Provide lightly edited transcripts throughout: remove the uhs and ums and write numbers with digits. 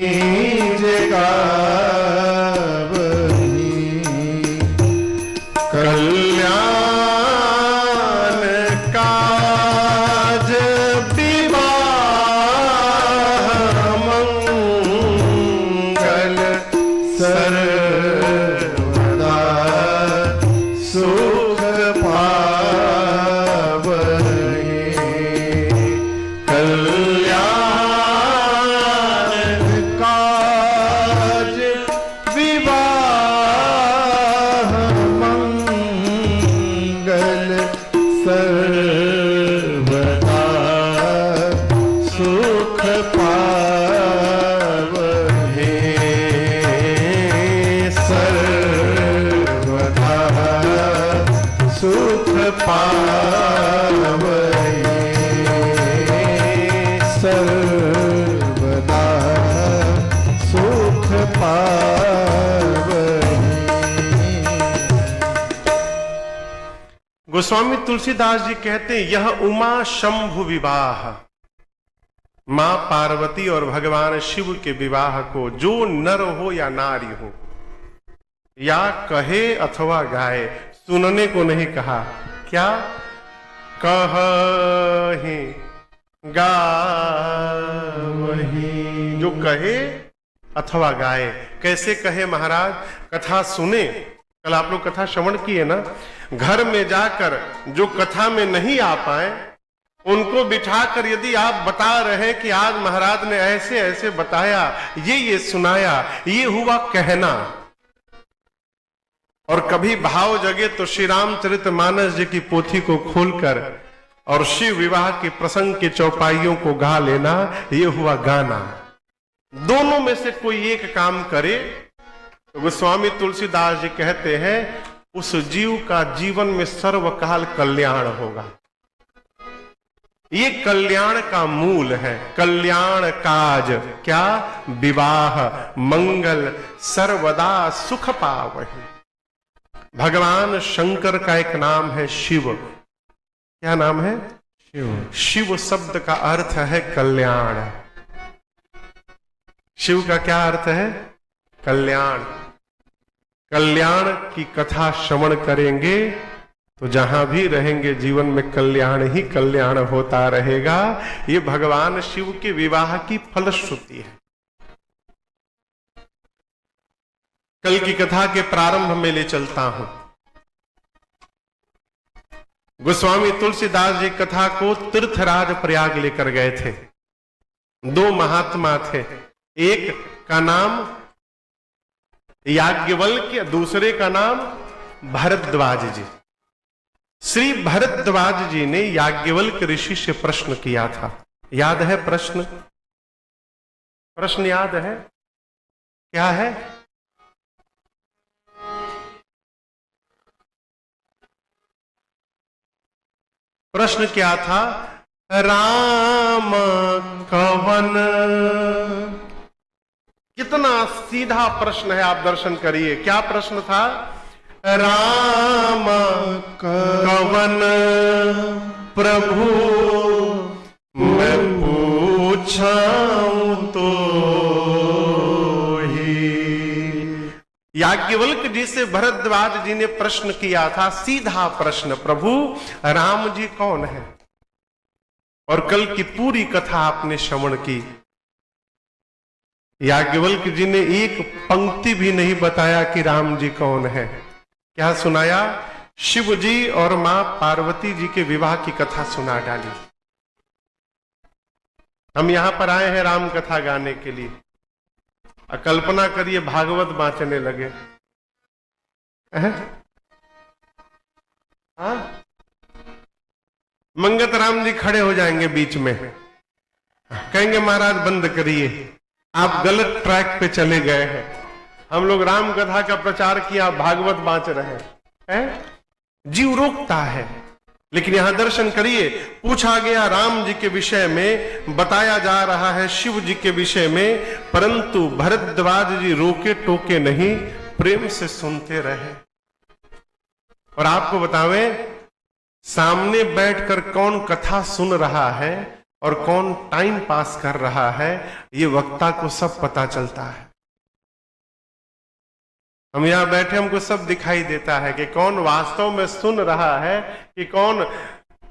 कल्याण काज विवाह मंगल सर्वदा सुख पावहि। कल्याण काज विवाह मंगल सर्वदा सुख पावहि। सर्वदा सुख पावहि। सर्वदा सुख पावहि। गोस्वामी तुलसीदास जी कहते हैं, यह उमा शंभु विवाह, मां पार्वती और भगवान शिव के विवाह को जो नर हो या नारी हो, या कहे अथवा गाए, सुनने को नहीं कहा, क्या कहे गावहि, जो कहे अथवा गाए। कैसे कहे महाराज? कथा सुने, कल आप लोग कथा श्रवण किए ना, घर में जाकर जो कथा में नहीं आ पाए उनको बिठाकर यदि आप बता रहे कि आज महाराज ने ऐसे ऐसे बताया, ये सुनाया, ये हुआ कहना। और कभी भाव जगे तो श्री रामचरितमानस जी की पोथी को खोलकर और शिव विवाह के प्रसंग के चौपाइयों को गा लेना, ये हुआ गाना। दोनों में से कोई एक काम करे तो गोस्वामी तुलसीदास जी कहते हैं उस जीव का जीवन में सर्वकाल कल्याण होगा। ये कल्याण का मूल है। कल्याण काज क्या? विवाह मंगल सर्वदा सुख पावहि। भगवान शंकर का एक नाम है शिव। क्या नाम है? शिव। शिव शब्द का अर्थ है कल्याण। शिव का क्या अर्थ है? कल्याण। कल्याण की कथा श्रवण करेंगे तो जहां भी रहेंगे जीवन में कल्याण ही कल्याण होता रहेगा। ये भगवान शिव के विवाह की फलश्रुति है। कल की कथा के प्रारंभ में ले चलता हूं। गोस्वामी तुलसीदास जी कथा को तीर्थराज प्रयाग लेकर गए थे। दो महात्मा थे, एक का नाम याज्ञवल्क्य, दूसरे का नाम भरद्वाज जी। श्री भरद्वाज जी ने याज्ञवल्क्य ऋषि से प्रश्न किया था। याद है प्रश्न? प्रश्न याद है? क्या है? प्रश्न क्या था? राम कवन। कितना सीधा प्रश्न है, आप दर्शन करिए। क्या प्रश्न था? राम कवन प्रभु मैं पूछाऊं तो ही। याज्ञवल्क्य जी से भरद्वाज जी ने प्रश्न किया था, सीधा प्रश्न, प्रभु राम जी कौन है? और कल की पूरी कथा आपने श्रवण की। याज्ञवल्क्य जी ने एक पंक्ति भी नहीं बताया कि राम जी कौन है। क्या सुनाया? शिव जी और मां पार्वती जी के विवाह की कथा सुना डाली। हम यहां पर आए हैं राम कथा गाने के लिए। कल्पना करिए भागवत बांचने लगे। हाँ? मंगत राम जी खड़े हो जाएंगे बीच में, कहेंगे महाराज बंद करिए, आप गलत ट्रैक पे चले गए हैं। हम लोग राम कथा का प्रचार किया, भागवत बांच रहे हैं। जीव रोकता है। लेकिन यहां दर्शन करिए, पूछा गया राम जी के विषय में, बताया जा रहा है शिव जी के विषय में, परंतु भरद्वाज जी रोके टोके नहीं, प्रेम से सुनते रहे। और आपको बतावें, सामने बैठकर कौन कथा सुन रहा है और कौन टाइम पास कर रहा है, ये वक्ता को सब पता चलता है। हम यहां बैठे, हमको सब दिखाई देता है कि कौन वास्तव में सुन रहा है, कि कौन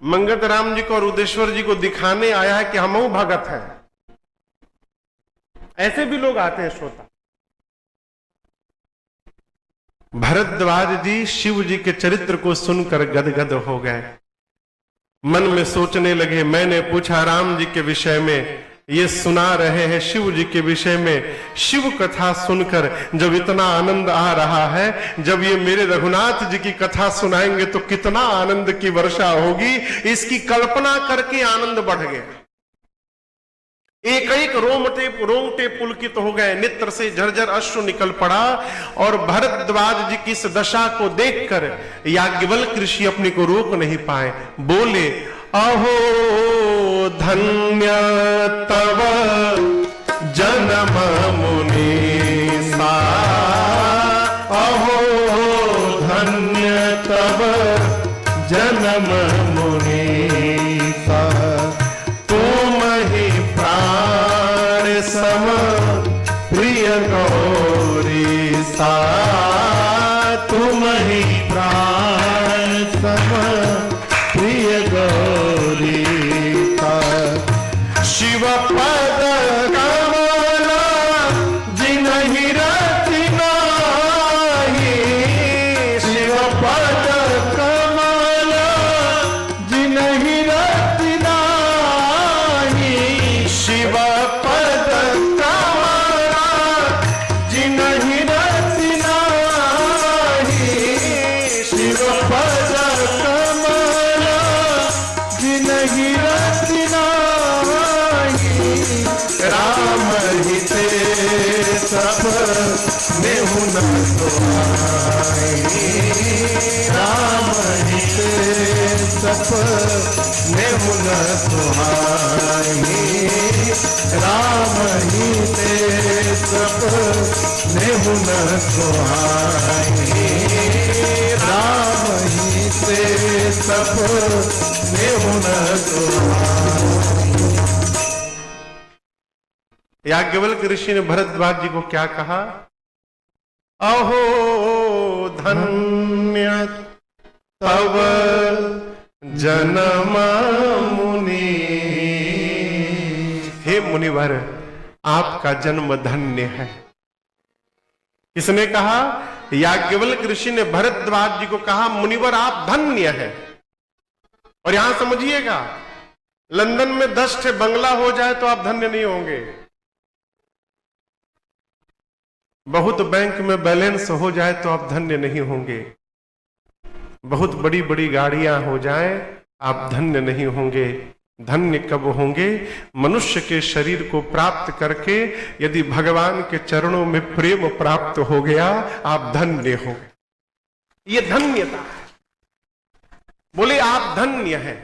मंगत राम जी को और उदेश्वर जी को दिखाने आया है कि हम भगत हैं। ऐसे भी लोग आते हैं श्रोता। भरद्वाज जी शिव जी के चरित्र को सुनकर गदगद हो गए, मन में सोचने लगे। मैंने पूछा राम जी के विषय में, ये सुना रहे हैं शिव जी के विषय में। शिव कथा सुनकर जब इतना आनंद आ रहा है, जब ये मेरे रघुनाथ जी की कथा सुनाएंगे तो कितना आनंद की वर्षा होगी, इसकी कल्पना करके आनंद बढ़ गया। एक एक रोंगटे पुलकित हो गए, नेत्र से झरझर अश्रु निकल पड़ा। और भरद्वाज जी की इस दशा को देखकर याज्ञवल्क्य ऋषि अपने को रोक नहीं पाए, बोले अहो धन्य तव जन्म मुनीसा, अहो धन्य तव जन्म मुनीसा, तुम ही प्राण सम प्रिय गौरी सा, तुम ही प्राण सम प्रिय गौरी सा। शिव पद कमला जिनहि रति नाही, शिव पद कमला जिनहि रति नाही, शिव पद कमला जिनहि रति नाही, शिव पद कमला जिनहि रति नाही। राम ही ते सब नेहु न सोहाई, राम ही ते सब नेहु न सोहाई, राम ही ते सब नेहु न सोहाई, राम ही ते सब नेहु न सोहाई। याज्ञवल्क्य ऋषि ने भरद्वाज जी को क्या कहा? अहो धन्य तव जन्म मुनि, हे मुनिवर आपका जन्म धन्य है। किसने कहा? याज्ञवल्क्य ऋषि ने भरद्वाज जी को कहा मुनिवर आप धन्य है। और यहां समझिएगा, लंदन में 10 ठे बंगला हो जाए तो आप धन्य नहीं होंगे, बहुत बैंक में बैलेंस हो जाए तो आप धन्य नहीं होंगे, बहुत बड़ी बड़ी गाड़ियां हो जाएं आप धन्य नहीं होंगे। धन्य कब होंगे? मनुष्य के शरीर को प्राप्त करके यदि भगवान के चरणों में प्रेम प्राप्त हो गया, आप धन्य हो गए। ये धन्यता है। बोले आप धन्य हैं।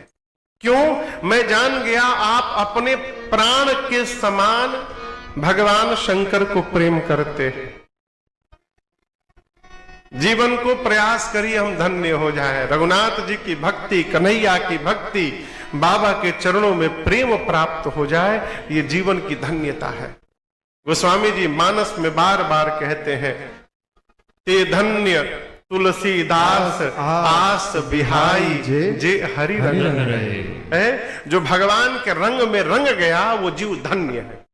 क्यों? मैं जान गया आप अपने प्राण के समान भगवान शंकर को प्रेम करते हैं। जीवन को प्रयास करिए हम धन्य हो जाएं। रघुनाथ जी की भक्ति, कन्हैया की भक्ति, बाबा के चरणों में प्रेम प्राप्त हो जाए, ये जीवन की धन्यता है। गोस्वामी जी मानस में बार बार कहते हैं, ते धन्य तुलसीदास आस बिहाई जे हरि रंग रहे। जो भगवान के रंग में रंग गया वो जीव धन्य है।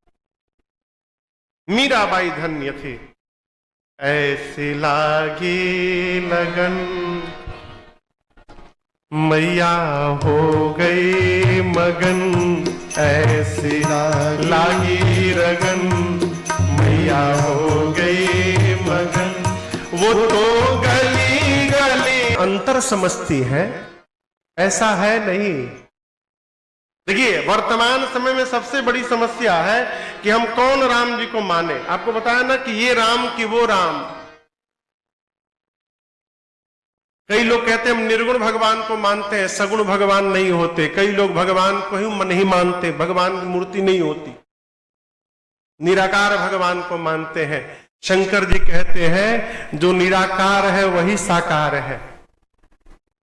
मीराबाई धन्य थी। ऐसी लागी लगन मैया हो गई मगन, ऐसी लागी लगन मैया हो गई मगन। वो तो गली गली अंतर समझती है, ऐसा है नहीं। देखिए वर्तमान समय में सबसे बड़ी समस्या है कि हम कौन राम जी को माने। आपको बताया ना कि ये राम कि वो राम। कई लोग कहते हैं हम निर्गुण भगवान को मानते हैं, सगुण भगवान नहीं होते। कई लोग भगवान को ही नहीं मानते, भगवान की मूर्ति नहीं होती, निराकार भगवान को मानते हैं। शंकर जी कहते हैं जो निराकार है वही साकार है।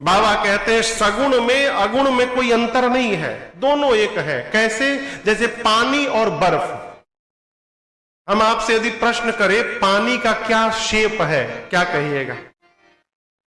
बाबा कहते हैं सगुण में अगुण में कोई अंतर नहीं है, दोनों एक है। कैसे? जैसे पानी और बर्फ। हम आपसे यदि प्रश्न करें पानी का क्या शेप है, क्या कहिएगा?